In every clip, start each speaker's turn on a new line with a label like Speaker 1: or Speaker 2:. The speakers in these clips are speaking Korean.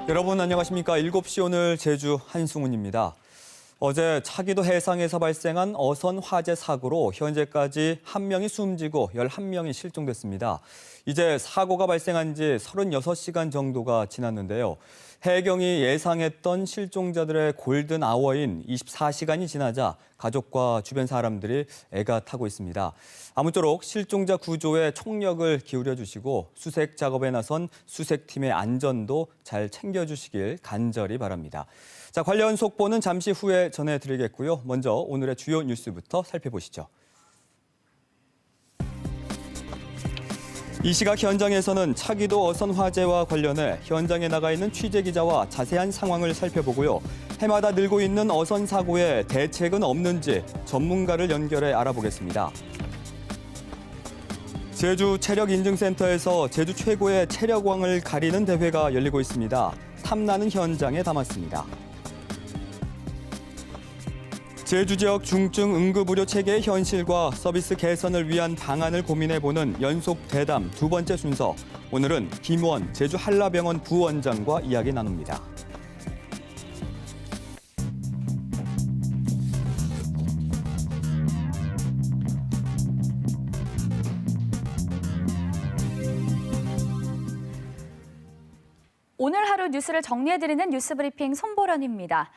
Speaker 1: 여러분 안녕하십니까? 7시 오늘 제주 한승훈입니다. 어제 차기도 해상에서 발생한 어선 화재 사고로 현재까지 1명이 숨지고 11명이 실종됐습니다. 이제 사고가 발생한 지 36시간 정도가 지났는데요. 해경이 예상했던 실종자들의 골든 아워인 24시간이 지나자 가족과 주변 사람들이 애가 타고 있습니다. 아무쪼록 실종자 구조에 총력을 기울여 주시고 수색 작업에 나선 수색팀의 안전도 잘 챙겨주시길 간절히 바랍니다. 자, 관련 속보는 잠시 후에 전해드리겠고요. 먼저 오늘의 주요 뉴스부터 살펴보시죠. 이 시각 현장에서는 차기도 어선 화재와 관련해 현장에 나가 있는 취재기자와 자세한 상황을 살펴보고요. 해마다 늘고 있는 어선 사고에 대책은 없는지 전문가를 연결해 알아보겠습니다. 제주 체력인증센터에서 제주 최고의 체력왕을 가리는 대회가 열리고 있습니다. 탐나는 현장에 담았습니다. 제주 지역 중증 응급의료 체계의 현실과 서비스 개선을 위한 방안을 고민해보는 연속 대담 두 번째 순서. 오늘은 김원 제주 한라병원 부원장과 이야기 나눕니다.
Speaker 2: 오늘 하루 뉴스를 정리해드리는 뉴스브리핑 손보련입니다.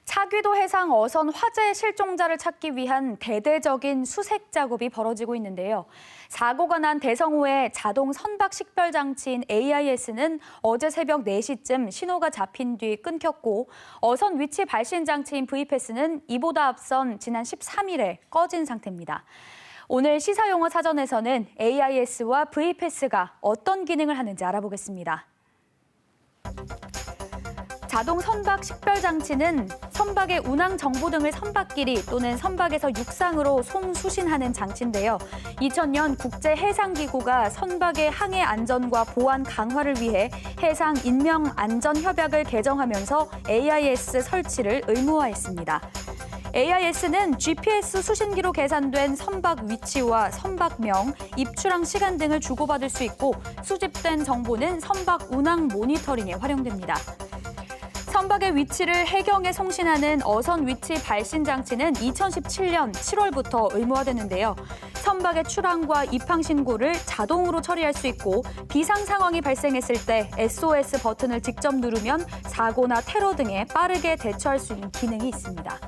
Speaker 2: 차기도 해상 어선 화재 실종자를 찾기 위한 대대적인 수색 작업이 벌어지고 있는데요. 사고가 난 대성호의 자동 선박 식별 장치인 AIS는 어제 새벽 4시쯤 신호가 잡힌 뒤 끊겼고 어선 위치 발신 장치인 VPS는 이보다 앞선 지난 13일에 꺼진 상태입니다. 오늘 시사용어 사전에서는 AIS와 VPS가 어떤 기능을 하는지 알아보겠습니다. 자동 선박 식별 장치는 선박의 운항 정보 등을 선박끼리 또는 선박에서 육상으로 송수신하는 장치인데요. 2000년 국제해상기구가 선박의 항해 안전과 보안 강화를 위해 해상 인명 안전 협약을 개정하면서 AIS 설치를 의무화했습니다. AIS는 GPS 수신기로 계산된 선박 위치와 선박명, 입출항 시간 등을 주고받을 수 있고 수집된 정보는 선박 운항 모니터링에 활용됩니다. 선박의 위치를 해경에 송신하는 어선 위치 발신 장치는 2017년 7월부터 의무화됐는데요. 선박의 출항과 입항 신고를 자동으로 처리할 수 있고 비상 상황이 발생했을 때 SOS 버튼을 직접 누르면 사고나 테러 등에 빠르게 대처할 수 있는 기능이 있습니다.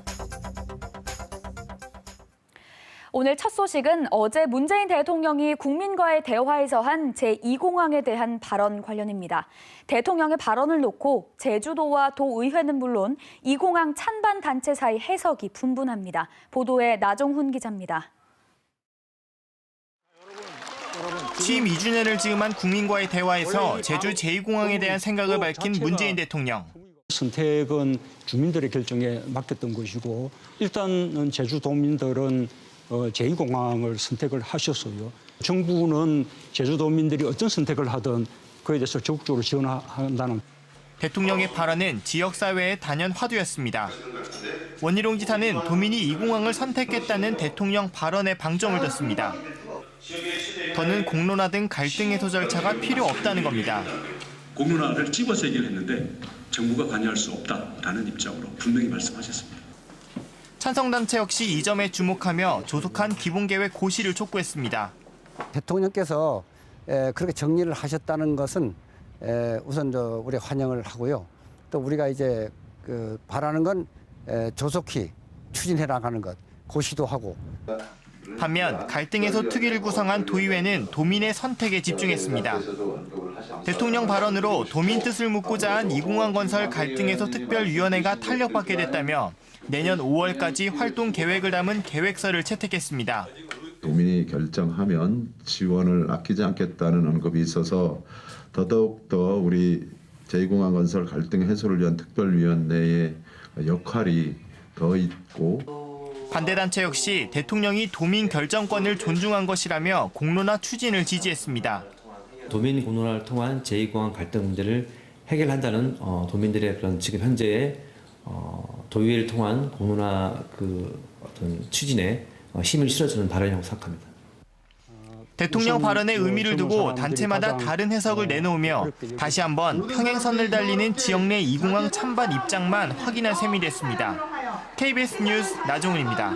Speaker 2: 오늘 첫 소식은 어제 문재인 대통령이 국민과의 대화에서 한 제2공항에 대한 발언 관련입니다. 대통령의 발언을 놓고 제주도와 도의회는 물론 이 공항 찬반 단체 사이 해석이 분분합니다. 보도에 나종훈 기자입니다.
Speaker 3: 취임 2주년을 즈음한 국민과의 대화에서 제주 제2공항에 대한 생각을 밝힌 문재인 대통령.
Speaker 4: 선택은 주민들의 결정에 맡겼던 것이고 일단은 제주도민들은 제2공항을 선택을 하셨어요. 정부는 제주도민들이 어떤 선택을 하든 그에 대해서 적극적으로 지원한다는.
Speaker 3: 대통령의 발언은 지역사회의 단연 화두였습니다. 원희룡 지사는 도민이 이 공항을 선택했다는 대통령 발언에 방점을 뒀습니다. 더는 공론화 등 갈등 해소 절차가 필요 없다는 겁니다.
Speaker 5: 공론화를 집어서 해결했는데 정부가 관여할 수 없다라는 입장으로 분명히 말씀하셨습니다.
Speaker 3: 찬성단체 역시 이 점에 주목하며 조속한 기본계획 고시를 촉구했습니다.
Speaker 6: 대통령께서 그렇게 정리를 하셨다는 것은 우선 우리 환영을 하고요. 또 우리가 이제 바라는 건 조속히 추진해 나가는 것, 고시도 하고.
Speaker 3: 반면 갈등에서 특위를 구성한 도의회는 도민의 선택에 집중했습니다. 대통령 발언으로 도민 뜻을 묻고자 한 이 공항 건설 갈등해소 특별위원회가 탄력받게 됐다며 내년 5월까지 활동 계획을 담은 계획서를 채택했습니다.
Speaker 7: 도민이 결정하면 지원을 아끼지 않겠다는 언급이 있어서 더더욱 우리 제2공항 건설 갈등 해소를 위한 특별위원회의 역할이 더 있고.
Speaker 3: 반대단체 역시 대통령이 도민 결정권을 존중한 것이라며 공론화 추진을 지지했습니다.
Speaker 8: 도민 공론화를 통한 제2공항 갈등 문제를 해결한다는 도민들의 그런 지금 현재의 도의회를 통한 공론화 어떤 추진에 힘을 실어주는 발언이라고 생각합니다.
Speaker 3: 대통령 발언의 의미를 두고 단체마다 다른 해석을 내놓으며 다시 한번 평행선을 달리는 지역 내 2공항 찬반 입장만 확인한 셈이 됐습니다. KBS 뉴스 나종훈입니다.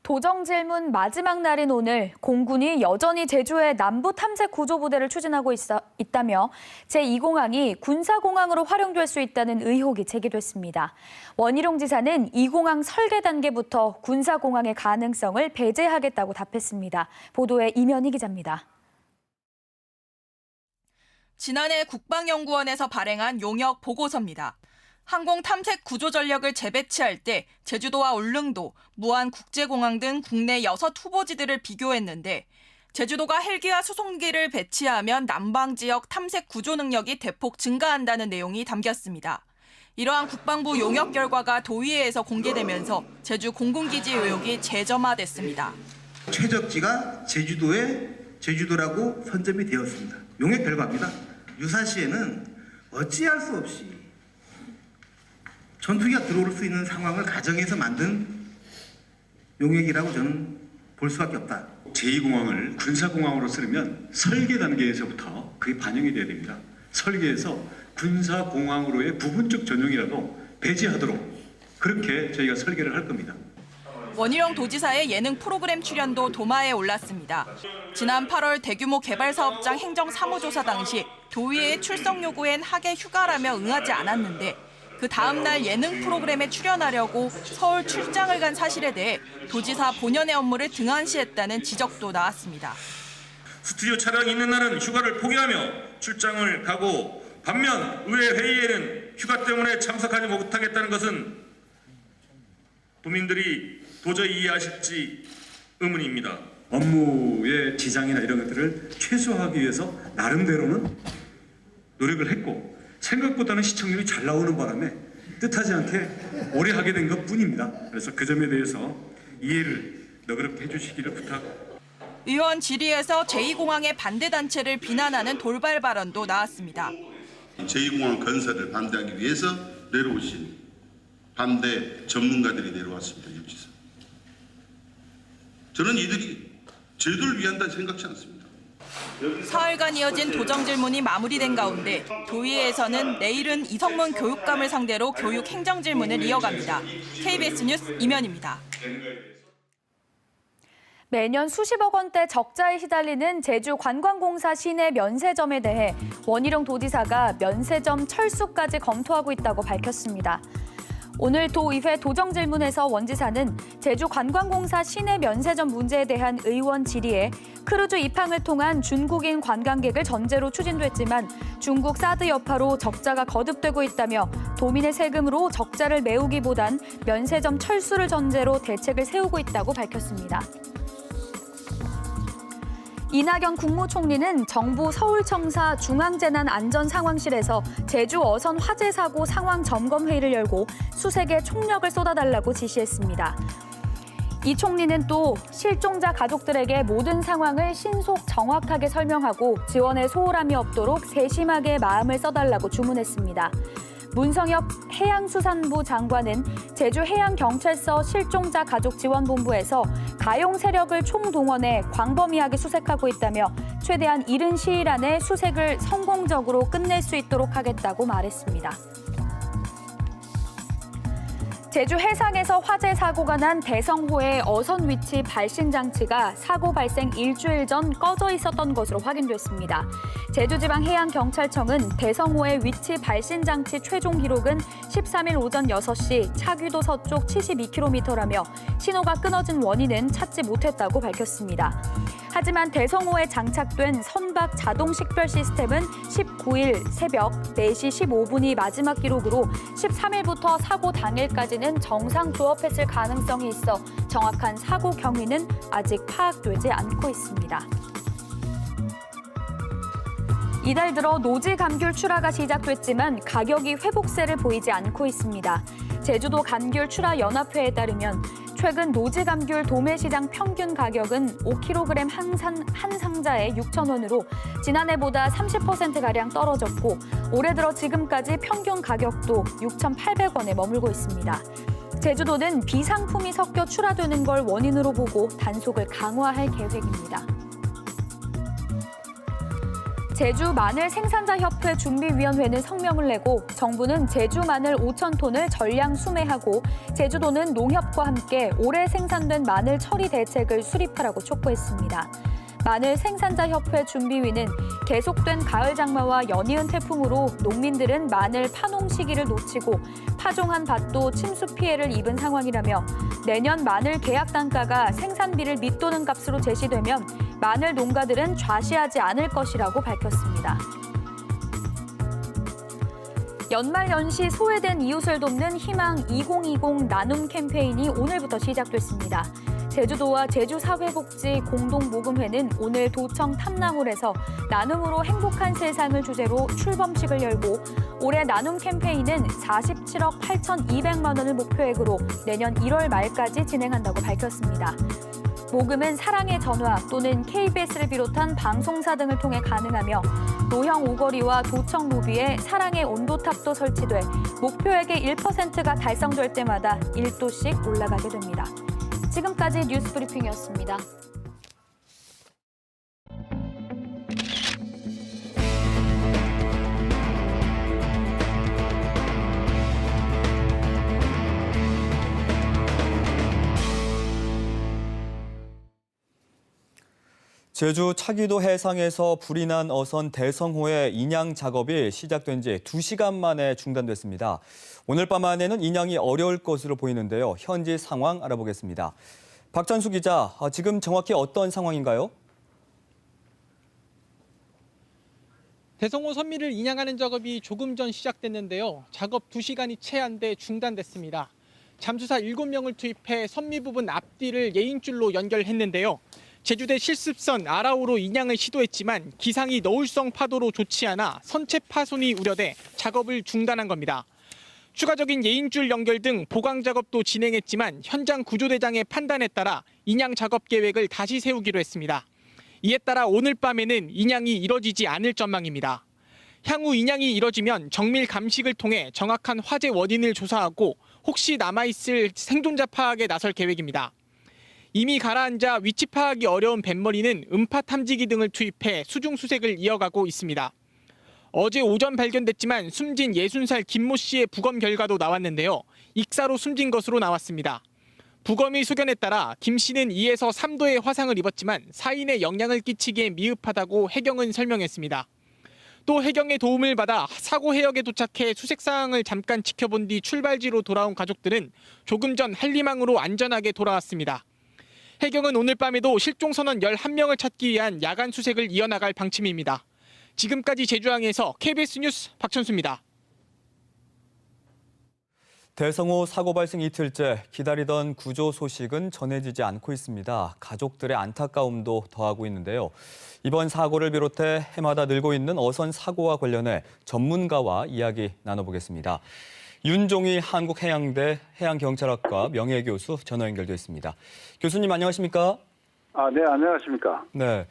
Speaker 2: 도정 질문 마지막 날인 오늘 공군이 여전히 제주의 남부 탐색 구조부대를 추진하고 있다며 제2공항이 군사공항으로 활용될 수 있다는 의혹이 제기됐습니다. 원희룡 지사는 이 공항 설계 단계부터 군사공항의 가능성을 배제하겠다고 답했습니다. 보도에 이면희 기자입니다.
Speaker 9: 지난해 국방연구원에서 발행한 용역 보고서입니다. 항공 탐색 구조 전력을 재배치할 때 제주도와 울릉도, 무안국제공항 등 국내 6 후보지들을 비교했는데 제주도가 헬기와 수송기를 배치하면 남방 지역 탐색 구조 능력이 대폭 증가한다는 내용이 담겼습니다. 이러한 국방부 용역 결과가 도의회에서 공개되면서 제주 공군기지 의혹이 재점화됐습니다.
Speaker 10: 최적지가 제주도라고 선점이 되었습니다. 용역 결과입니다. 유사시에는 어찌할 수 없이 전투기가 들어올 수 있는 상황을 가정해서 만든 용역이라고 저는 볼 수밖에 없다.
Speaker 5: 제2공항을 군사공항으로 쓰려면 설계 단계에서부터 그게 반영이 돼야 됩니다. 설계에서 군사공항으로의 부분적 전용이라도 배제하도록 그렇게 저희가 설계를 할 겁니다.
Speaker 9: 원희룡 도지사의 예능 프로그램 출연도 도마에 올랐습니다. 지난 8월 대규모 개발사업장 행정사무조사 당시 도의회의 출석 요구엔 하계 휴가라며 응하지 않았는데 그 다음 날 예능 프로그램에 출연하려고 서울 출장을 간 사실에 대해 도지사 본연의 업무를 등한시했다는 지적도 나왔습니다.
Speaker 11: 스튜디오 촬영이 있는 날은 휴가를 포기하며 출장을 가고 반면 의회 회의에는 휴가 때문에 참석하지 못하겠다는 것은 도민들이 도저히 이해하실지 의문입니다.
Speaker 5: 업무의 지장이나 이런 것들을 최소화하기 위해서 나름대로는 노력을 했고 생각보다는 시청률이 잘 나오는 바람에 뜻하지 않게 오래 하게 된 것뿐입니다. 그래서 그 점에 대해서 이해를 너그럽게 해주시기를 부탁.
Speaker 9: 의원 질의에서 제2공항의 반대 단체를 비난하는 돌발 발언도 나왔습니다.
Speaker 12: 제2공항 건설을 반대하기 위해서 내려오신 반대 전문가들이 내려왔습니다. 육지사. 저는 이들이 제주도를 위한다고 생각지 않습니다.
Speaker 9: 사흘간 이어진 도정 질문이 마무리된 가운데 도의회에서는 내일은 이성문 교육감을 상대로 교육 행정 질문을 이어갑니다. KBS 뉴스 이면입니다.
Speaker 2: 매년 수십억 원대 적자에 시달리는 제주관광공사 시내 면세점에 대해 원희룡 도지사가 면세점 철수까지 검토하고 있다고 밝혔습니다. 오늘 도의회 도정질문에서 원 지사는 제주관광공사 시내 면세점 문제에 대한 의원 질의에 크루즈 입항을 통한 중국인 관광객을 전제로 추진됐지만 중국 사드 여파로 적자가 거듭되고 있다며 도민의 세금으로 적자를 메우기보단 면세점 철수를 전제로 대책을 세우고 있다고 밝혔습니다. 이낙연 국무총리는 정부 서울청사 중앙재난안전상황실에서 제주 어선 화재 사고 상황 점검 회의를 열고 수색에 총력을 쏟아달라고 지시했습니다. 이 총리는 또 실종자 가족들에게 모든 상황을 신속 정확하게 설명하고 지원에 소홀함이 없도록 세심하게 마음을 써달라고 주문했습니다. 문성엽 해양수산부 장관은 제주해양경찰서 실종자 가족지원본부에서 가용 세력을 총동원해 광범위하게 수색하고 있다며 최대한 이른 시일 안에 수색을 성공적으로 끝낼 수 있도록 하겠다고 말했습니다. 제주 해상에서 화재 사고가 난 대성호의 어선 위치 발신 장치가 사고 발생 일주일 전 꺼져 있었던 것으로 확인됐습니다. 제주지방해양경찰청은 대성호의 위치 발신 장치 최종 기록은 13일 오전 6시 차귀도 서쪽 72km라며 신호가 끊어진 원인은 찾지 못했다고 밝혔습니다. 하지만 대성호에 장착된 선박 자동 식별 시스템은 19일 새벽 4시 15분이 마지막 기록으로 13일부터 사고 당일까지는 정상 조업했을 가능성이 있어 정확한 사고 경위는 아직 파악되지 않고 있습니다. 이달 들어 노지 감귤 출하가 시작됐지만 가격이 회복세를 보이지 않고 있습니다. 제주도 감귤 출하 연합회에 따르면 최근 노지 감귤 도매시장 평균 가격은 5kg 한 상자에 6,000원으로 지난해보다 30%가량 떨어졌고 올해 들어 지금까지 평균 가격도 6,800원에 머물고 있습니다. 제주도는 비상품이 섞여 출하되는 걸 원인으로 보고 단속을 강화할 계획입니다. 제주 마늘 생산자 협회 준비위원회는 성명을 내고 정부는 제주 마늘 5,000톤을 전량 수매하고 제주도는 농협과 함께 올해 생산된 마늘 처리 대책을 수립하라고 촉구했습니다. 마늘 생산자 협회 준비위는 계속된 가을 장마와 연이은 태풍으로 농민들은 마늘 파농 시기를 놓치고 파종한 밭도 침수 피해를 입은 상황이라며 내년 마늘 계약 단가가 생산비를 밑도는 값으로 제시되면 마늘 농가들은 좌시하지 않을 것이라고 밝혔습니다. 연말연시 소외된 이웃을 돕는 희망 2020 나눔 캠페인이 오늘부터 시작됐습니다. 제주도와 제주사회복지 공동모금회는 오늘 도청 탐나홀에서 나눔으로 행복한 세상을 주제로 출범식을 열고 올해 나눔 캠페인은 47억 8,200만 원을 목표액으로 내년 1월 말까지 진행한다고 밝혔습니다. 모금은 사랑의 전화 또는 KBS를 비롯한 방송사 등을 통해 가능하며 노형 오거리와 도청 로비에 사랑의 온도탑도 설치돼 목표액의 1%가 달성될 때마다 1도씩 올라가게 됩니다. 지금까지 뉴스 브리핑이었습니다.
Speaker 1: 제주 차기도 해상에서 불이 난 어선 대성호의 인양 작업이 시작된 지 2시간 만에 중단됐습니다. 오늘 밤 안에는 인양이 어려울 것으로 보이는데요. 현지 상황 알아보겠습니다. 박찬수 기자, 지금 정확히 어떤 상황인가요?
Speaker 13: 대성호 선미를 인양하는 작업이 조금 전 시작됐는데요. 작업 2시간이 채 안 돼 중단됐습니다. 잠수사 7명을 투입해 선미 부분 앞뒤를 예인줄로 연결했는데요. 제주대 실습선 아라오로 인양을 시도했지만 기상이 너울성 파도로 좋지 않아 선체 파손이 우려돼 작업을 중단한 겁니다. 추가적인 예인줄 연결 등 보강 작업도 진행했지만 현장 구조대장의 판단에 따라 인양 작업 계획을 다시 세우기로 했습니다. 이에 따라 오늘 밤에는 인양이 이뤄지지 않을 전망입니다. 향후 인양이 이뤄지면 정밀 감식을 통해 정확한 화재 원인을 조사하고 혹시 남아있을 생존자 파악에 나설 계획입니다. 이미 가라앉아 위치 파악이 어려운 뱃머리는 음파 탐지기 등을 투입해 수중 수색을 이어가고 있습니다. 어제 오전 발견됐지만 숨진 60살 김모 씨의 부검 결과도 나왔는데요. 익사로 숨진 것으로 나왔습니다. 부검의 소견에 따라 김 씨는 2에서 3도의 화상을 입었지만 사인에 영향을 끼치기에 미흡하다고 해경은 설명했습니다. 또 해경의 도움을 받아 사고 해역에 도착해 수색 상황을 잠깐 지켜본 뒤 출발지로 돌아온 가족들은 조금 전 한림항으로 안전하게 돌아왔습니다. 해경은 오늘 밤에도 실종 선원 11명을 찾기 위한 야간 수색을 이어나갈 방침입니다. 지금까지 제주항에서 KBS 뉴스 박천수입니다.
Speaker 1: 대성호 사고 발생 이틀째 기다리던 구조 소식은 전해지지 않고 있습니다. 가족들의 안타까움도 더하고 있는데요. 이번 사고를 비롯해 해마다 늘고 있는 어선 사고와 관련해 전문가와 이야기 나눠보겠습니다. 윤종희 한국해양대 해양경찰학과 명예교수 전화 연결돼 있습니다. 교수님 안녕하십니까?
Speaker 14: 네, 안녕하십니까?
Speaker 1: 네.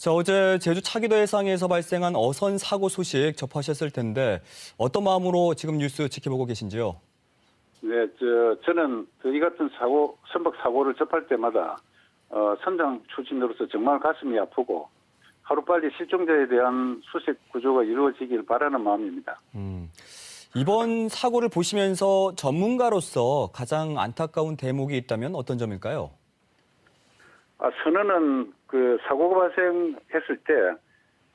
Speaker 1: 자, 어제 제주 차기도 해상에서 발생한 어선 사고 소식 접하셨을 텐데 어떤 마음으로 지금 뉴스 지켜보고 계신지요?
Speaker 14: 네, 저는 이 같은 선박 사고를 접할 때마다 선장 출신으로서 정말 가슴이 아프고 하루빨리 실종자에 대한 수색 구조가 이루어지길 바라는 마음입니다.
Speaker 1: 이번 사고를 보시면서 전문가로서 가장 안타까운 대목이 있다면 어떤 점일까요?
Speaker 14: 선원은 그 사고가 발생했을 때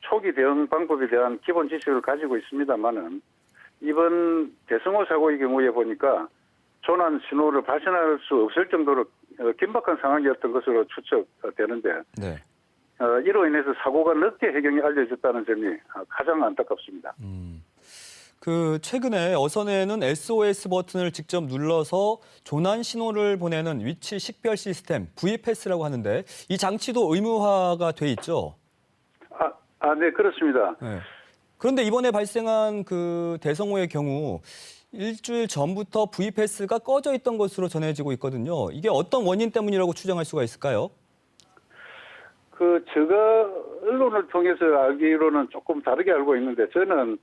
Speaker 14: 초기 대응 방법에 대한 기본 지식을 가지고 있습니다만은 이번 대성호 사고의 경우에 보니까 조난 신호를 발신할 수 없을 정도로 긴박한 상황이었던 것으로 추측되는데
Speaker 1: 네.
Speaker 14: 이로 인해서 사고가 늦게 해경에 알려졌다는 점이 가장 안타깝습니다.
Speaker 1: 최근에 어선에는 SOS 버튼을 직접 눌러서 조난 신호를 보내는 위치 식별 시스템 VPS라고 하는데 이 장치도 의무화가 돼 있죠?
Speaker 14: 네, 그렇습니다.
Speaker 1: 네. 그런데 이번에 발생한 그 대성호의 경우 일주일 전부터 VPS가 꺼져 있던 것으로 전해지고 있거든요. 이게 어떤 원인 때문이라고 추정할 수가 있을까요?
Speaker 14: 제가 언론을 통해서 알기로는 조금 다르게 알고 있는데 저는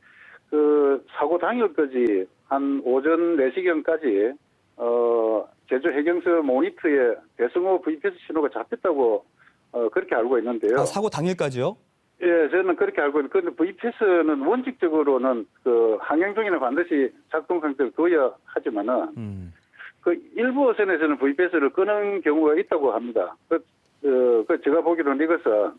Speaker 14: 사고 당일까지 한 오전 4시경까지 제주 해경서 모니터에 대성호 VPS 신호가 잡혔다고 그렇게 알고 있는데요.
Speaker 1: 아, 사고 당일까지요?
Speaker 14: 예, 저는 그렇게 알고 있는데, 근데 VPS는 원칙적으로는 그 항행 중에는 반드시 작동 상태를 두어야 하지만은, 그 일부 어선에서는 VPS를 끄는 경우가 있다고 합니다. 제가 보기로는 이것은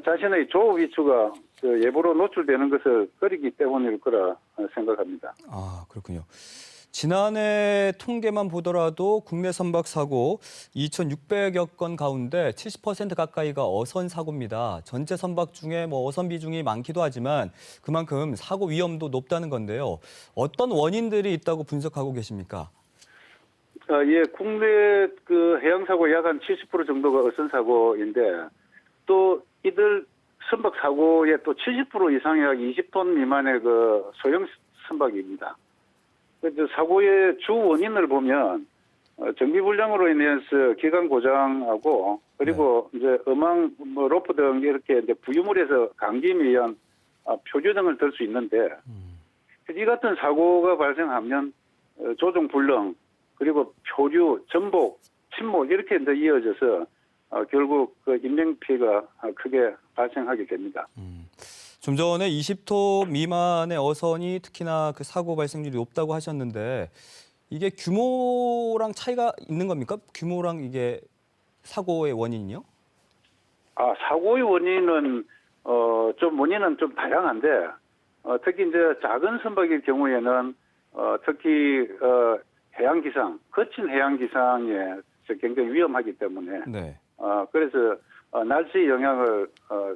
Speaker 14: 자신의 조업 위치가 그 예보로 노출되는 것을 꺼리기 때문일 거라 생각합니다.
Speaker 1: 아, 그렇군요. 지난해 통계만 보더라도 국내 선박 사고 2,600여 건 가운데 70% 가까이가 어선 사고입니다. 전체 선박 중에 어선 비중이 많기도 하지만 그만큼 사고 위험도 높다는 건데요. 어떤 원인들이 있다고 분석하고 계십니까?
Speaker 14: 예, 국내 그 해양 사고 약 한 70% 정도가 어선 사고인데, 또 이들 선박 사고의 또 70% 이상이 약 20톤 미만의 그 소형 선박입니다. 사고의 주 원인을 보면 정비 불량으로 인해서 기관 고장하고, 그리고 이제 어망, 로프 등 이렇게 이제 부유물에서 감김에 의한 표류 등을 들 수 있는데, 이 같은 사고가 발생하면 조종 불능, 그리고 표류, 전복, 침몰 이렇게 이제 이어져서 결국 그 인명 피해가 크게 발생하게 됩니다.
Speaker 1: 좀 전에 20톤 미만의 어선이 특히나 그 사고 발생률이 높다고 하셨는데 이게 규모랑 차이가 있는 겁니까? 규모랑 이게 사고의 원인이요?
Speaker 14: 사고의 원인은 원인은 좀 다양한데 특히 이제 작은 선박일 경우에는 특히 해양 기상, 거친 해양 기상에 굉장히 위험하기 때문에 그래서 날씨 영향을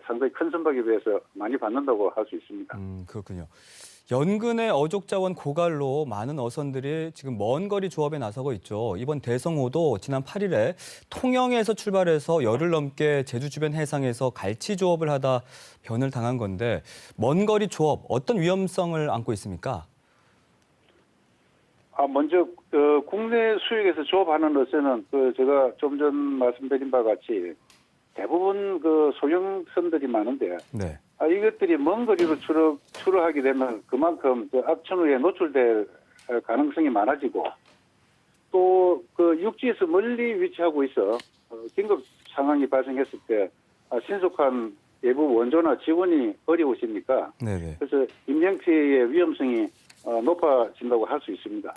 Speaker 14: 상당히 큰 선박에 비해서 많이 받는다고 할 수 있습니다.
Speaker 1: 그렇군요. 연근의 어족 자원 고갈로 많은 어선들이 지금 먼 거리 조업에 나서고 있죠. 이번 대성호도 지난 8일에 통영에서 출발해서 열흘 넘게 제주 주변 해상에서 갈치 조업을 하다 변을 당한 건데 먼 거리 조업 어떤 위험성을 안고 있습니까?
Speaker 14: 먼저 국내 수역에서 조업하는 어선은 제가 좀 전 말씀드린 바와 같이 대부분 소형선들이 많은데 이것들이 먼 거리로 출하하게 되면 그만큼 악천후에 노출될 가능성이 많아지고 또 육지에서 멀리 위치하고 있어 긴급 상황이 발생했을 때 신속한 외부 원조나 지원이 어려우시니까 그래서 인명 피해의 위험성이 높아진다고 할 수 있습니다.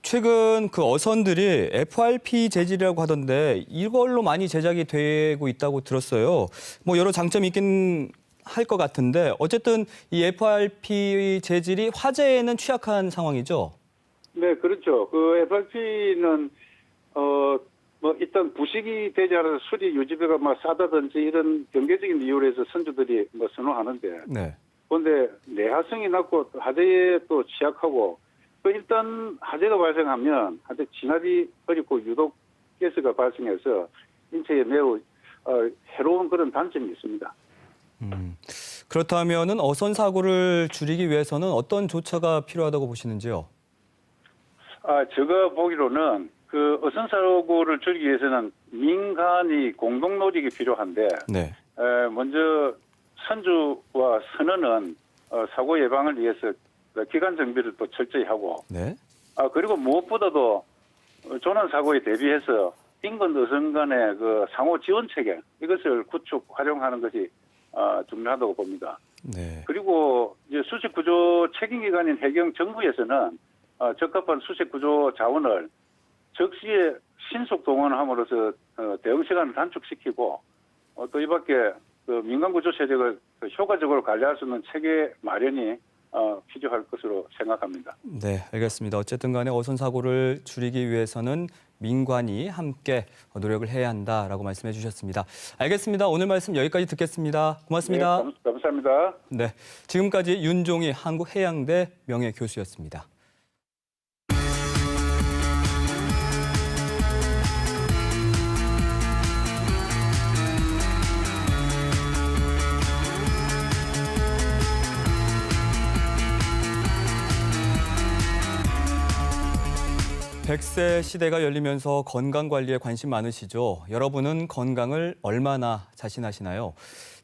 Speaker 1: 최근 그 어선들이 FRP 재질이라고 하던데 이걸로 많이 제작이 되고 있다고 들었어요. 여러 장점이 있긴 할 것 같은데 어쨌든 이 FRP 재질이 화재에는 취약한 상황이죠?
Speaker 14: 네, 그렇죠. 그 FRP는 일단 부식이 되지 않아서 수리 유지비가 싸다든지 이런 경제적인 이유로 해서 선주들이 선호하는데 그런데 내화성이 낮고 화재에 또 취약하고 일단 화재가 발생하면 진압이 어렵고 유독 가스가 발생해서 인체에 매우 해로운 그런 단점이 있습니다.
Speaker 1: 그렇다면은 어선 사고를 줄이기 위해서는 어떤 조처가 필요하다고 보시는지요?
Speaker 14: 제가 보기로는 그 어선 사고를 줄이기 위해서는 민간이 공동 노력이 필요한데 먼저 선주와 선원은 사고 예방을 위해서 기간 정비를 또 철저히 하고 그리고 무엇보다도 조난 사고에 대비해서 인근 어선 간의 그 상호 지원 체계 이것을 구축 활용하는 것이 중요하다고 봅니다. 그리고 이제 수색 구조 책임 기관인 해경 정부에서는 적합한 수색 구조 자원을 적시에 신속 동원함으로써 대응 시간을 단축시키고 또 이밖에 민간 구조 세력을 효과적으로 관리할 수 있는 체계 마련이 필요할 것으로 생각합니다.
Speaker 1: 네, 알겠습니다. 어쨌든 간에 어선 사고를 줄이기 위해서는 민관이 함께 노력을 해야 한다라고 말씀해 주셨습니다. 알겠습니다. 오늘 말씀 여기까지 듣겠습니다. 고맙습니다.
Speaker 14: 네, 감사합니다.
Speaker 1: 네, 지금까지 윤종희 한국해양대 명예교수였습니다. 100세 시대가 열리면서 건강 관리에 관심 많으시죠? 여러분은 건강을 얼마나 자신하시나요?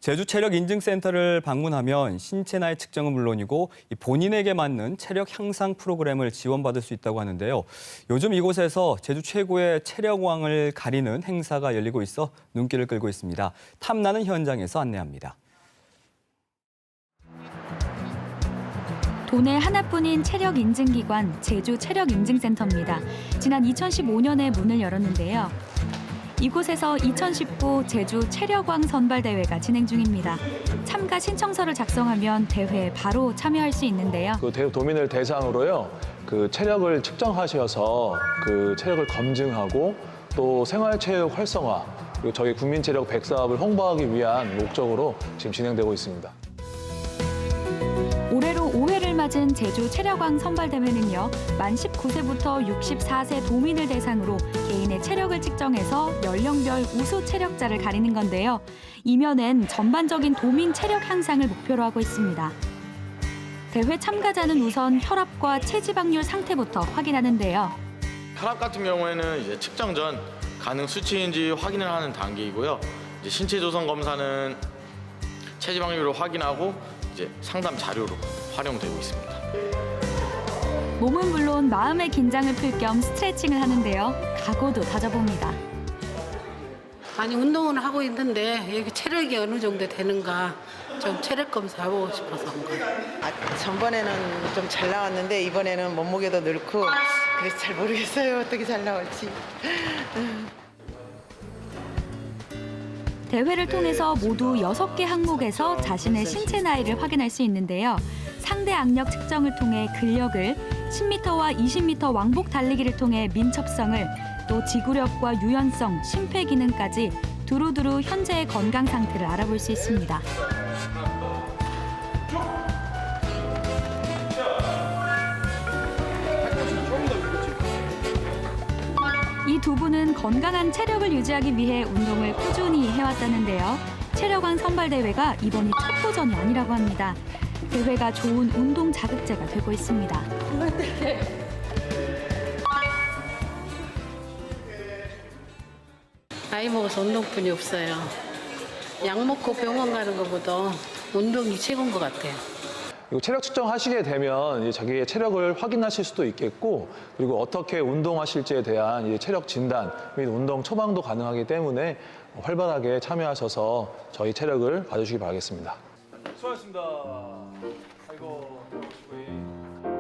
Speaker 1: 제주 체력 인증센터를 방문하면 신체 나이 측정은 물론이고 본인에게 맞는 체력 향상 프로그램을 지원받을 수 있다고 하는데요. 요즘 이곳에서 제주 최고의 체력왕을 가리는 행사가 열리고 있어 눈길을 끌고 있습니다. 탐나는 현장에서 안내합니다.
Speaker 2: 도내 하나뿐인 체력 인증기관 제주 체력 인증센터입니다. 지난 2015년에 문을 열었는데요. 이곳에서 2019 제주 체력왕 선발대회가 진행 중입니다. 참가 신청서를 작성하면 대회에 바로 참여할 수 있는데요.
Speaker 15: 도민을 대상으로요, 체력을 측정하셔서 체력을 검증하고 또 생활체육 활성화, 그리고 저희 국민체력 100 사업을 홍보하기 위한 목적으로 지금 진행되고 있습니다.
Speaker 2: 올해로 5회를 맞은 제주 체력왕 선발대회는요. 만 19세부터 64세 도민을 대상으로 개인의 체력을 측정해서 연령별 우수 체력자를 가리는 건데요. 이면엔 전반적인 도민 체력 향상을 목표로 하고 있습니다. 대회 참가자는 우선 혈압과 체지방률 상태부터 확인하는데요.
Speaker 16: 혈압 같은 경우에는 이제 측정 전 가능 수치인지 확인을 하는 단계이고요. 이제 신체 조성 검사는 체지방률을 확인하고 이제 상담 자료로 활용되고 있습니다.
Speaker 2: 몸은 물론 마음의 긴장을 풀 겸 스트레칭을 하는데요. 각오도 다져봅니다.
Speaker 17: 아니 운동은 하고 있는데 여기 체력이 어느 정도 되는가 좀 체력 검사하고 싶어서 한 거예요.
Speaker 18: 전번에는 좀 잘 나왔는데 이번에는 몸무게도 늘고 그래서 잘 모르겠어요. 어떻게 잘 나올지.
Speaker 2: 대회를 통해서 모두 6개 항목에서 자신의 신체 나이를 확인할 수 있는데요. 상대 악력 측정을 통해 근력을, 10m와 20m 왕복 달리기를 통해 민첩성을, 또 지구력과 유연성, 심폐 기능까지 두루두루 현재의 건강 상태를 알아볼 수 있습니다. 이 두 분은 건강한 체력을 유지하기 위해 운동을 꾸준히 해왔다는데요. 체력왕 선발대회가 이번이 첫 도전이 아니라고 합니다. 대회가 좋은 운동 자극제가 되고 있습니다.
Speaker 17: 나이 먹어서 운동뿐이 없어요. 약 먹고 병원 가는 것보다 운동이 최고인 것 같아요.
Speaker 15: 체력 측정하시게 되면 자기의 체력을 확인하실 수도 있겠고, 그리고 어떻게 운동하실지에 대한 체력 진단 및 운동 처방도 가능하기 때문에 활발하게 참여하셔서 저희 체력을 봐주시기 바라겠습니다.
Speaker 19: 수고하셨습니다.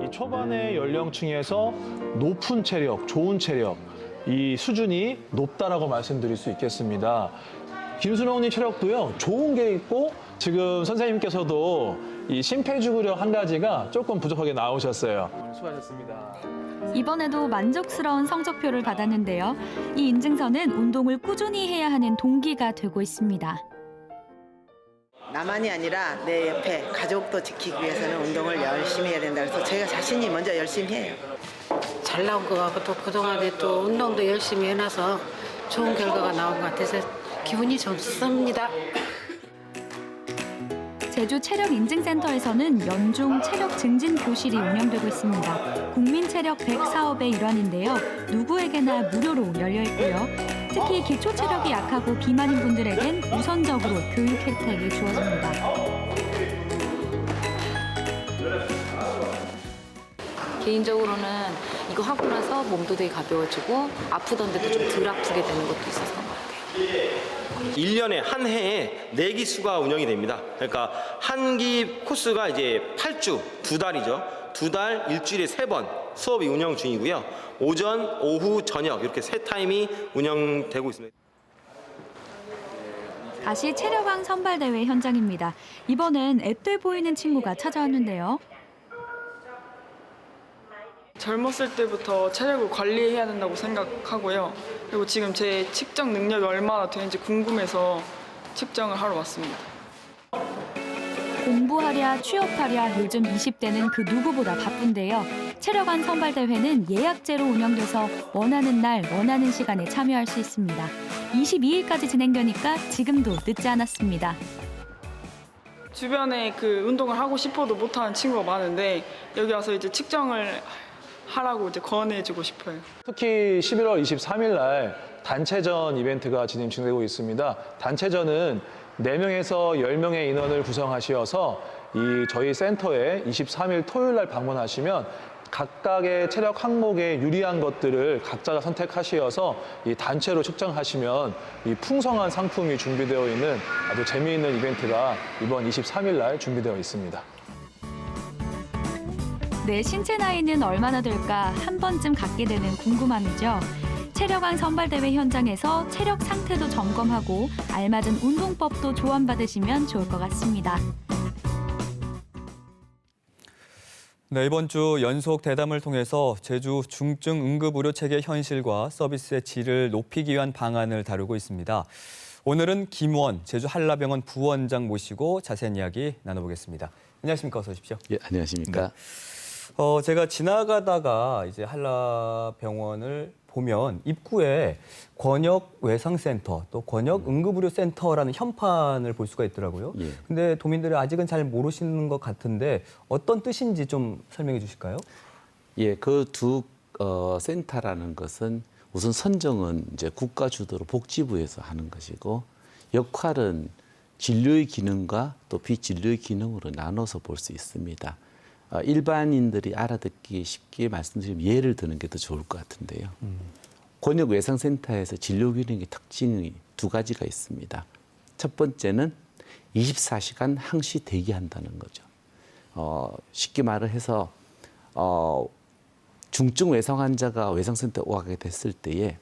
Speaker 19: 이 초반의 연령층에서 높은 체력, 좋은 체력, 이 수준이 높다라고 말씀드릴 수 있겠습니다. 김순홍님 체력도요, 좋은 게 있고 지금 선생님께서도 이 심폐지구력 한 가지가 조금 부족하게 나오셨어요. 수고하셨습니다.
Speaker 2: 이번에도 만족스러운 성적표를 받았는데요. 이 인증서는 운동을 꾸준히 해야 하는 동기가 되고 있습니다.
Speaker 18: 나만이 아니라 내 옆에 가족도 지키기 위해서는 운동을 열심히 해야 된다. 그래서 제가 자신이 먼저 열심히 해요.
Speaker 17: 잘 나온 것 같고 또 그동안에 또 운동도 열심히 해놔서 좋은 결과가 나온 것 같아서 기분이 좋습니다.
Speaker 2: 제주 체력인증센터에서는 연중 체력 증진 교실이 운영되고 있습니다. 국민체력 100 사업의 일환인데요. 누구에게나 무료로 열려 있고요. 특히 기초 체력이 약하고 비만인 분들에겐 우선적으로 교육 혜택이 주어집니다.
Speaker 20: 개인적으로는 이거 하고 나서 몸도 되게 가벼워지고 아프던 데도 좀 덜 아프게 되는 것도 있었던 것 같아요.
Speaker 21: 1년에 한 해에 4기 수가 운영이 됩니다. 그러니까 한 기 코스가 이제 8주, 2달이죠. 2달 일주일에 3번 수업이 운영 중이고요. 오전, 오후, 저녁 이렇게 3타임이 운영되고 있습니다.
Speaker 2: 다시 체력왕 선발대회 현장입니다. 이번엔 앳돼 보이는 친구가 찾아왔는데요.
Speaker 22: 젊었을 때부터 체력을 관리해야 된다고 생각하고요. 그리고 지금 제 측정 능력이 얼마나 되는지 궁금해서 측정을 하러 왔습니다.
Speaker 2: 공부하랴 취업하랴 요즘 20대는 그 누구보다 바쁜데요. 체력왕 선발대회는 예약제로 운영돼서 원하는 날 원하는 시간에 참여할 수 있습니다. 22일까지 진행되니까 지금도 늦지 않았습니다.
Speaker 22: 주변에 그 운동을 하고 싶어도 못하는 친구가 많은데 여기 와서 이제 측정을 하라고 이제 권해주고 싶어요.
Speaker 19: 특히 11월 23일 날 단체전 이벤트가 진행되고 있습니다. 단체전은 4명에서 10명의 인원을 구성하시어서 저희 센터에 23일 토요일 날 방문하시면 각각의 체력 항목에 유리한 것들을 각자가 선택하시어서 이 단체로 측정하시면 이 풍성한 상품이 준비되어 있는 아주 재미있는 이벤트가 이번 23일 날 준비되어 있습니다.
Speaker 2: 내 신체 나이는 얼마나 될까 한 번쯤 갖게 되는 궁금함이죠. 체력왕 선발대회 현장에서 체력 상태도 점검하고 알맞은 운동법도 조언받으시면 좋을 것 같습니다.
Speaker 1: 네, 이번 주 연속 대담을 통해서 제주 중증 응급의료 체계 현실과 서비스의 질을 높이기 위한 방안을 다루고 있습니다. 오늘은 김원 제주 한라병원 부원장 모시고 자세한 이야기 나눠보겠습니다. 안녕하십니까? 어서 오십시오.
Speaker 4: 예, 안녕하십니까?
Speaker 1: 네. 제가 지나가다가 이제 한라병원을 보면 입구에 권역 외상센터 또 권역 응급의료센터라는 현판을 볼 수가 있더라고요.
Speaker 4: 예.
Speaker 1: 근데 도민들이 아직은 잘 모르시는 것 같은데 어떤 뜻인지 좀 설명해 주실까요?
Speaker 4: 예, 그 두 센터라는 것은 우선 선정은 이제 국가 주도로 복지부에서 하는 것이고 역할은 진료의 기능과 또 비진료의 기능으로 나눠서 볼 수 있습니다. 일반인들이 알아듣기 쉽게 말씀드리면 예를 드는 게 더 좋을 것 같은데요. 권역 외상센터에서 진료 기능의 특징이 2가지가 있습니다. 첫 번째는 24시간 항시 대기한다는 거죠. 쉽게 말을 해서 중증 외상 환자가 외상센터에 오게 됐을 때에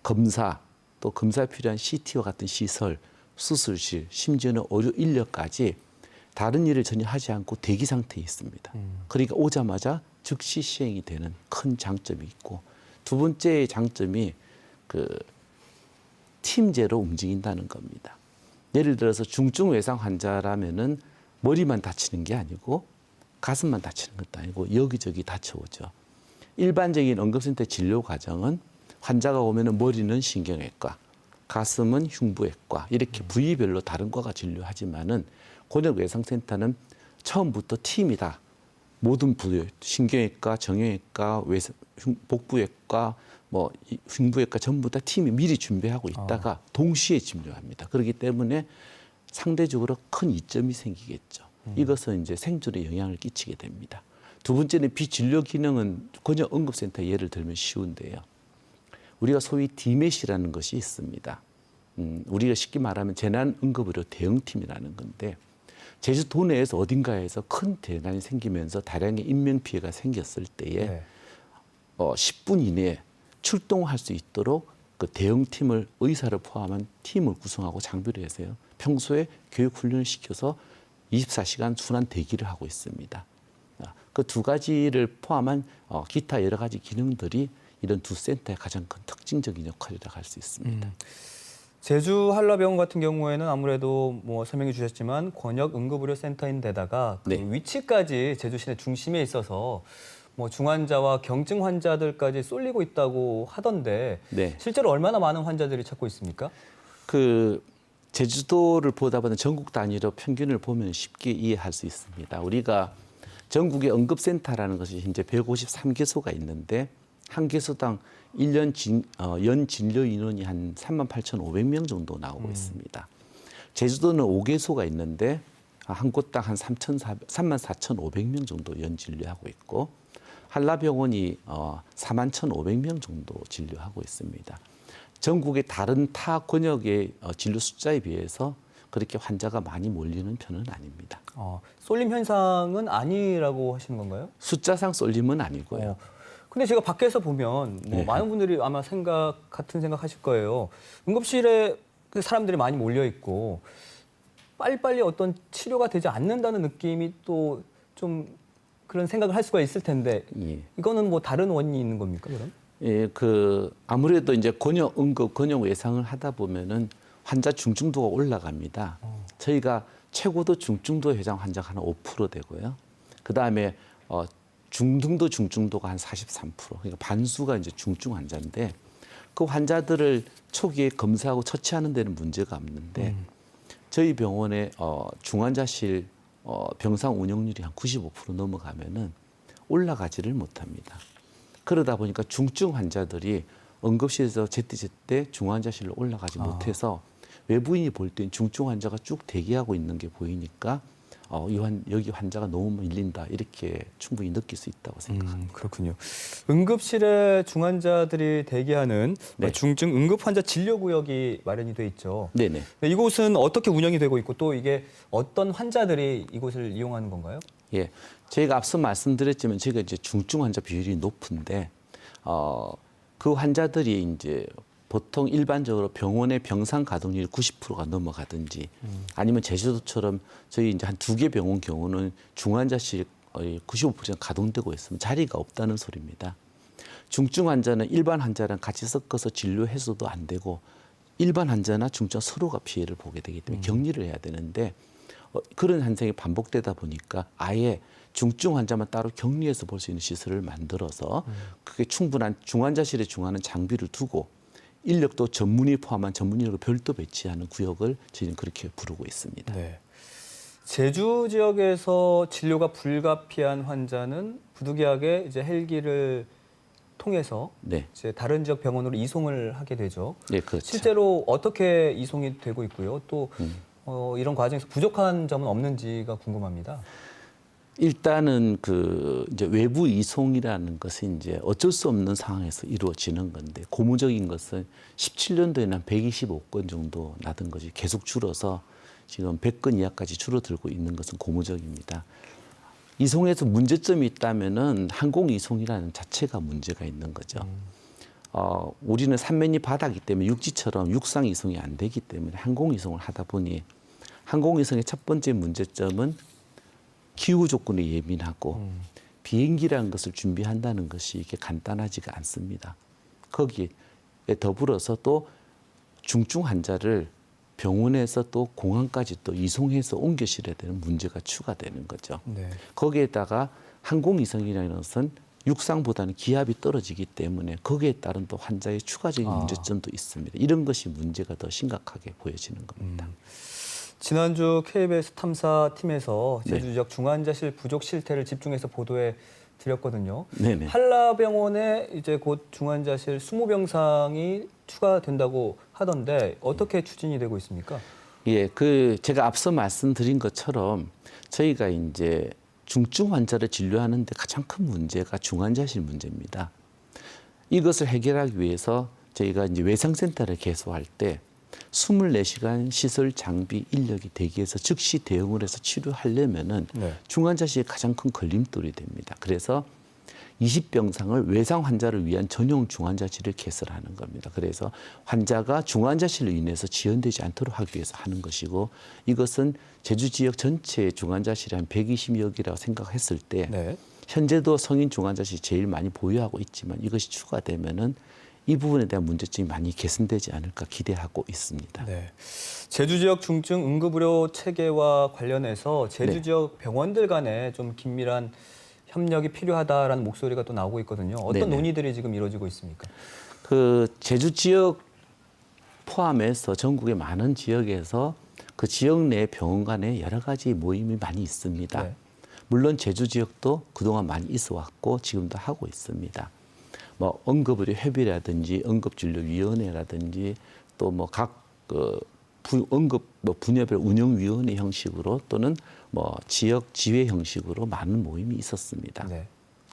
Speaker 4: 검사, 또 검사에 필요한 CT와 같은 시설, 수술실, 심지어는 의료 인력까지 다른 일을 전혀 하지 않고 대기 상태에 있습니다. 그러니까 오자마자 즉시 시행이 되는 큰 장점이 있고, 두 번째 장점이 팀제로 움직인다는 겁니다. 예를 들어서 중증 외상 환자라면은 머리만 다치는 게 아니고 가슴만 다치는 것도 아니고 여기저기 다쳐오죠. 일반적인 응급센터 진료 과정은 환자가 오면은 머리는 신경외과, 가슴은 흉부외과 이렇게 부위별로 다른 과가 진료하지만은 권역 외상센터는 처음부터 팀이다. 모든 부위, 신경외과, 정형외과, 복부외과, 흉부외과 전부 다 팀이 미리 준비하고 있다가 동시에 진료합니다. 그렇기 때문에 상대적으로 큰 이점이 생기겠죠. 이것은 이제 생존에 영향을 끼치게 됩니다. 두 번째는 비진료 기능은 권역 응급센터 예를 들면 쉬운데요. 우리가 소위 DMET이라는 것이 있습니다. 우리가 쉽게 말하면 재난응급의료 대응팀이라는 건데 제주도 내에서 어딘가에서 큰 재난이 생기면서 다량의 인명피해가 생겼을 때에 10분 이내에 출동할 수 있도록 그 대응팀을 의사를 포함한 팀을 구성하고 장비를 해서요. 평소에 교육훈련을 시켜서 24시간 순환 대기를 하고 있습니다. 그 2가지를 포함한 기타 여러 가지 기능들이 이런 두 센터의 가장 큰 특징적인 역할이라고 할 수 있습니다.
Speaker 1: 제주 한라병원 같은 경우에는 아무래도 설명해 주셨지만 권역 응급의료센터인데다가 그 위치까지 제주 시내 중심에 있어서 중환자와 경증 환자들까지 쏠리고 있다고 하던데 실제로 얼마나 많은 환자들이 찾고 있습니까?
Speaker 4: 제주도를 보다 보면 전국 단위로 평균을 보면 쉽게 이해할 수 있습니다. 우리가 전국의 응급센터라는 것이 현재 153개소가 있는데 한 개소당 연 진료 인원이 한 38,500명 정도 나오고 있습니다. 제주도는 5개소가 있는데 한 곳당 한 34,500명 정도 연 진료하고 있고 한라병원이 41,500명 정도 진료하고 있습니다. 전국의 다른 타 권역의 진료 숫자에 비해서 그렇게 환자가 많이 몰리는 편은 아닙니다.
Speaker 1: 쏠림 현상은 아니라고 하시는 건가요?
Speaker 4: 숫자상 쏠림은 아니고요.
Speaker 1: 근데 제가 밖에서 보면 많은 분들이 아마 같은 생각하실 거예요. 응급실에 사람들이 많이 몰려 있고 빨리빨리 어떤 치료가 되지 않는다는 느낌이 또 좀 그런 생각을 할 수가 있을 텐데 이거는 다른 원인이 있는 겁니까, 그럼?
Speaker 4: 예, 아무래도 이제 권역 응급, 권역 외상을 하다 보면은 환자 중증도가 올라갑니다. 저희가 최고도 중증도 회상 환자가 한 5% 되고요. 그 다음에 중등도 중증도가 한 43%. 그러니까 반수가 이제 중증 환자인데 그 환자들을 초기에 검사하고 처치하는 데는 문제가 없는데 저희 병원의 중환자실 병상 운영률이 한 95% 넘어가면은 올라가지를 못합니다. 그러다 보니까 중증 환자들이 응급실에서 제때제때 중환자실로 올라가지 못해서 외부인이 볼 땐 중증 환자가 쭉 대기하고 있는 게 보이니까 여기 환자가 너무 밀린다 이렇게 충분히 느낄 수 있다고 생각합니다.
Speaker 1: 그렇군요. 응급실에 중환자들이 대기하는
Speaker 4: 네.
Speaker 1: 중증 응급 환자 진료 구역이 마련이 돼 있죠.
Speaker 4: 네네.
Speaker 1: 이곳은 어떻게 운영이 되고 있고 또 이게 어떤 환자들이 이곳을 이용하는 건가요?
Speaker 4: 예, 저희가 앞서 말씀드렸지만 저희가 이제 중증 환자 비율이 높은데 그 환자들이 이제 보통 일반적으로 병원의 병상 가동률이 90%가 넘어가든지 아니면 제주도처럼 저희 이제 한 2개 병원 경우는 중환자실 95% 가동되고 있으면 자리가 없다는 소리입니다. 중증 환자는 일반 환자랑 같이 섞어서 진료해서도 안 되고 일반 환자나 중증 서로가 피해를 보게 되기 때문에 격리를 해야 되는데 그런 현상이 반복되다 보니까 아예 중증 환자만 따로 격리해서 볼 수 있는 시설을 만들어서 그게 충분한 중환자실에 중하는 장비를 두고 인력도 전문의 포함한 전문 인력을 별도 배치하는 구역을 저희는 그렇게 부르고 있습니다.
Speaker 1: 네. 제주 지역에서 진료가 불가피한 환자는 부득이하게 이제 헬기를 통해서
Speaker 4: 네.
Speaker 1: 이제 다른 지역 병원으로 이송을 하게 되죠.
Speaker 4: 네, 그렇죠.
Speaker 1: 실제로 어떻게 이송이 되고 있고요. 또 이런 과정에서 부족한 점은 없는지가 궁금합니다.
Speaker 4: 일단은 그 이제 외부 이송이라는 것은 이제 어쩔 수 없는 상황에서 이루어지는 건데 고무적인 것은 17년도에는 한 125건 정도 나던 것이 계속 줄어서 지금 100건 이하까지 줄어들고 있는 것은 고무적입니다. 이송에서 문제점이 있다면은 항공 이송이라는 자체가 문제가 있는 거죠. 우리는 산면이 바다이기 때문에 육지처럼 육상 이송이 안 되기 때문에 항공 이송을 하다 보니 항공 이송의 첫 번째 문제점은 기후 조건에 예민하고 비행기라는 것을 준비한다는 것이 이게 간단하지가 않습니다. 거기에 더불어서 또 중증 환자를 병원에서 또 공항까지 또 이송해서 옮겨 실어야 되는 문제가 추가되는 거죠.
Speaker 1: 네.
Speaker 4: 거기에다가 항공이송이라는 것은 육상보다는 기압이 떨어지기 때문에 거기에 따른 또 환자의 추가적인 문제점도 있습니다. 이런 것이 문제가 더 심각하게 보여지는 겁니다.
Speaker 1: 지난주 KBS 탐사팀에서 제주 지역 중환자실 부족 실태를 집중해서 보도해 드렸거든요.
Speaker 4: 네네.
Speaker 1: 한라병원에 이제 곧 중환자실 20병상이 추가된다고 하던데 어떻게 추진이 되고 있습니까?
Speaker 4: 예, 제가 앞서 말씀드린 것처럼 저희가 이제 중증 환자를 진료하는데 가장 큰 문제가 중환자실 문제입니다. 이것을 해결하기 위해서 저희가 이제 외상센터를 개소할 때 24시간 시설 장비 인력이 대기해서 즉시 대응을 해서 치료하려면은 중환자실이 가장 큰 걸림돌이 됩니다. 그래서 20병상을 외상 환자를 위한 전용 중환자실을 개설하는 겁니다. 그래서 환자가 중환자실로 인해서 지연되지 않도록 하기 위해서 하는 것이고 이것은 제주 지역 전체 중환자실이 한 120여 개라고 생각했을 때 현재도 성인 중환자실이 제일 많이 보유하고 있지만 이것이 추가되면은 이 부분에 대한 문제점이 많이 개선되지 않을까 기대하고 있습니다.
Speaker 1: 네. 제주 지역 중증 응급의료 체계와 관련해서 제주 지역 병원들 간에 좀 긴밀한 협력이 필요하다라는 목소리가 또 나오고 있거든요. 어떤 논의들이 지금 이루어지고 있습니까?
Speaker 4: 제주 지역 포함해서 전국의 많은 지역에서 그 지역 내 병원 간에 여러 가지 모임이 많이 있습니다. 물론 제주 지역도 그동안 많이 있어 왔고 지금도 하고 있습니다. 뭐 응급의료 협의라든지 응급진료위원회라든지 또 뭐 각 응급 분야별 운영위원회 형식으로 또는 뭐 지역 지회 형식으로 많은 모임이 있었습니다.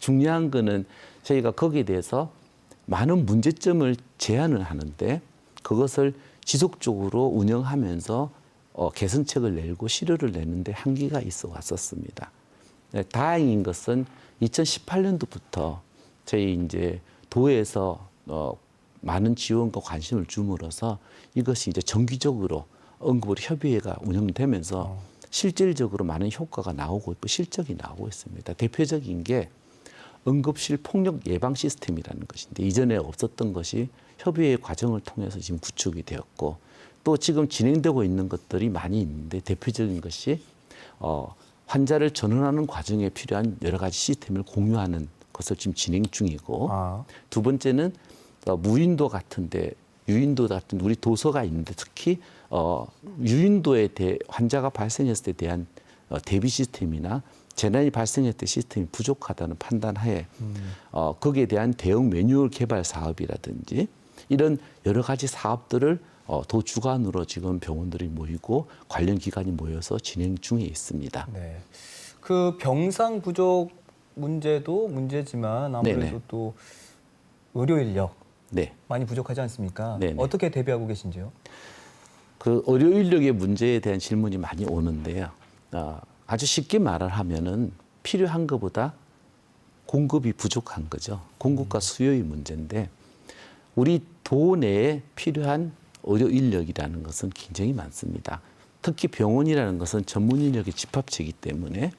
Speaker 4: 중요한 거는 저희가 거기에 대해서 많은 문제점을 제안을 하는데 그것을 지속적으로 운영하면서 개선책을 내고 실효를 내는데 한계가 있어 왔었습니다. 다행인 것은 2018년도부터 저희 이제 도에서 많은 지원과 관심을 줌으로써 이것이 이제 정기적으로 응급의료 협의회가 운영되면서 실질적으로 많은 효과가 나오고 있고 실적이 나오고 있습니다. 대표적인 게 응급실 폭력 예방 시스템이라는 것인데 이전에 없었던 것이 협의회 과정을 통해서 지금 구축이 되었고 또 지금 진행되고 있는 것들이 많이 있는데 대표적인 것이 환자를 전원하는 과정에 필요한 여러 가지 시스템을 공유하는 것을 지금 진행 중이고 두 번째는 무인도 같은데 유인도 같은 우리 도서가 있는데 특히 유인도에 환자가 발생했을 때 대한 대비 시스템이나 재난이 발생할 때 시스템이 부족하다는 판단하에 거기에 대한 대응 매뉴얼 개발 사업이라든지 이런 여러 가지 사업들을 도 주관으로 지금 병원들이 모이고 관련 기관이 모여서 진행 중에 있습니다.
Speaker 1: 네. 그 병상 부족 문제도 문제지만 아무래도
Speaker 4: 네네.
Speaker 1: 또 의료 인력
Speaker 4: 네.
Speaker 1: 많이 부족하지 않습니까?
Speaker 4: 네네.
Speaker 1: 어떻게 대비하고 계신지요?
Speaker 4: 그 의료 인력의 문제에 대한 질문이 많이 오는데요. 아주 쉽게 말을 하면은 필요한 것보다 공급이 부족한 거죠. 공급과 수요의 문제인데 우리 도 내에 필요한 의료 인력이라는 것은 굉장히 많습니다. 특히 병원이라는 것은 전문 인력의 집합체이기 때문에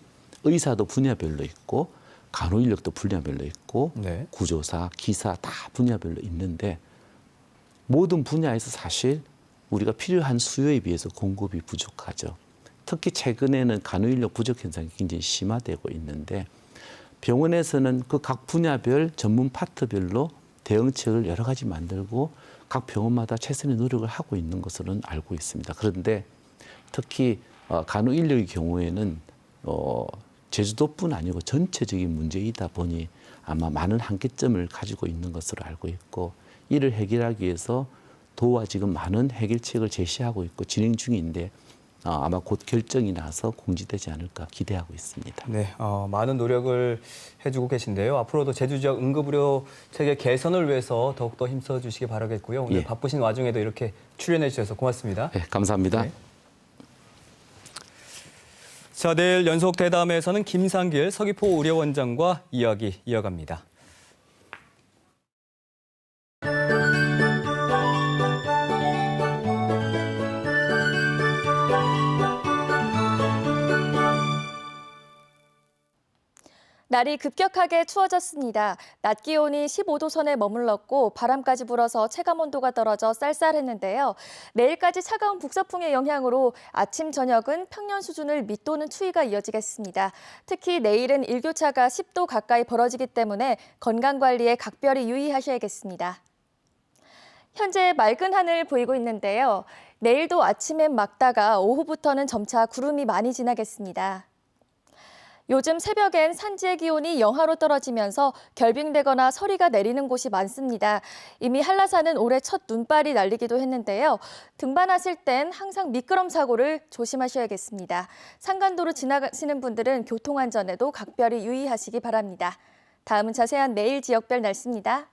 Speaker 4: 의사도 분야별로 있고 간호 인력도 분야별로 있고
Speaker 1: 네.
Speaker 4: 구조사, 기사 다 분야별로 있는데 모든 분야에서 사실 우리가 필요한 수요에 비해서 공급이 부족하죠. 특히 최근에는 간호 인력 부족 현상이 굉장히 심화되고 있는데 병원에서는 그 각 분야별 전문 파트별로 대응책을 여러 가지 만들고 각 병원마다 최선의 노력을 하고 있는 것으로는 알고 있습니다. 그런데 특히 간호 인력의 경우에는 제주도뿐 아니고 전체적인 문제이다 보니 아마 많은 한계점을 가지고 있는 것으로 알고 있고 이를 해결하기 위해서 도와 지금 많은 해결책을 제시하고 있고 진행 중인데 아마 곧 결정이 나서 공지되지 않을까 기대하고 있습니다.
Speaker 1: 네, 많은 노력을 해주고 계신데요. 앞으로도 제주 지역 응급의료 체계 개선을 위해서 더욱더 힘써 주시기 바라겠고요. 오늘
Speaker 4: 예.
Speaker 1: 바쁘신 와중에도 이렇게 출연해 주셔서 고맙습니다.
Speaker 4: 네, 감사합니다.
Speaker 1: 네. 자, 내일 연속 대담에서는 김상길 서귀포 의료원장과 이야기 이어갑니다.
Speaker 6: 날이 급격하게 추워졌습니다. 낮 기온이 15도 선에 머물렀고 바람까지 불어서 체감온도가 떨어져 쌀쌀했는데요. 내일까지 차가운 북서풍의 영향으로 아침, 저녁은 평년 수준을 밑도는 추위가 이어지겠습니다. 특히 내일은 일교차가 10도 가까이 벌어지기 때문에 건강관리에 각별히 유의하셔야겠습니다. 현재 맑은 하늘 보이고 있는데요. 내일도 아침엔 맑다가 오후부터는 점차 구름이 많이 지나겠습니다. 요즘 새벽엔 산지의 기온이 영하로 떨어지면서 결빙되거나 서리가 내리는 곳이 많습니다. 이미 한라산은 올해 첫 눈발이 날리기도 했는데요. 등반하실 땐 항상 미끄럼 사고를 조심하셔야겠습니다. 산간도로 지나가시는 분들은 교통안전에도 각별히 유의하시기 바랍니다. 다음은 자세한 내일 지역별 날씨입니다.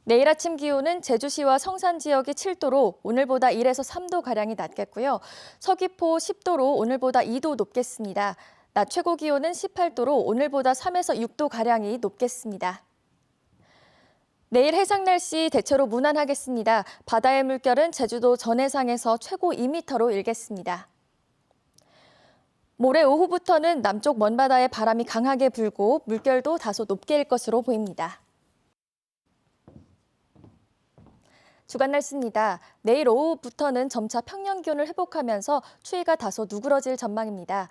Speaker 6: 내일 아침 기온은 제주시와 성산 지역이 7도로 오늘보다 1에서 3도가량이 낮겠고요. 서귀포 10도로 오늘보다 2도 높겠습니다. 낮 최고 기온은 18도로 오늘보다 3에서 6도가량이 높겠습니다. 내일 해상 날씨 대체로 무난하겠습니다. 바다의 물결은 제주도 전해상에서 최고 2m로 일겠습니다. 모레 오후부터는 남쪽 먼바다에 바람이 강하게 불고 물결도 다소 높게 일 것으로 보입니다. 주간 날씨입니다. 내일 오후부터는 점차 평년 기온을 회복하면서 추위가 다소 누그러질 전망입니다.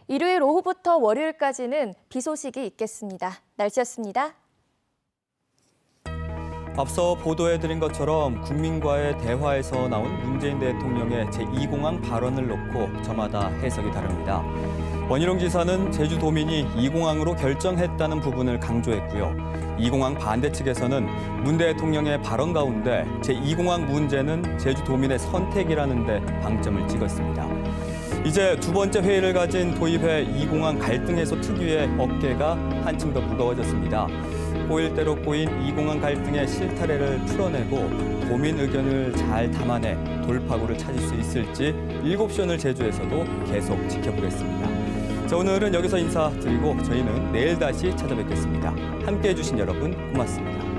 Speaker 6: 일요일 오후부터 월요일까지는 비 소식이 있겠습니다. 날씨였습니다.
Speaker 1: 앞서 보도해드린 것처럼 국민과의 대화에서 나온 문재인 대통령의 제2공항 발언을 놓고 저마다 해석이 다릅니다. 원희룡 지사는 제주도민이 2공항으로 결정했다는 부분을 강조했고요. 2공항 반대 측에서는 문 대통령의 발언 가운데 제2공항 문제는 제주도민의 선택이라는 데 방점을 찍었습니다. 이제 두 번째 회의를 가진 도의회 2공항 갈등 해소 특위의 어깨가 한층 더 무거워졌습니다. 꼬일대로 꼬인 2공항 갈등의 실타래를 풀어내고 도민 의견을 잘 담아내 돌파구를 찾을 수 있을지 7시 오늘 제주에서도 계속 지켜보겠습니다. 자, 오늘은 여기서 인사드리고 저희는 내일 다시 찾아뵙겠습니다. 함께해 주신 여러분 고맙습니다.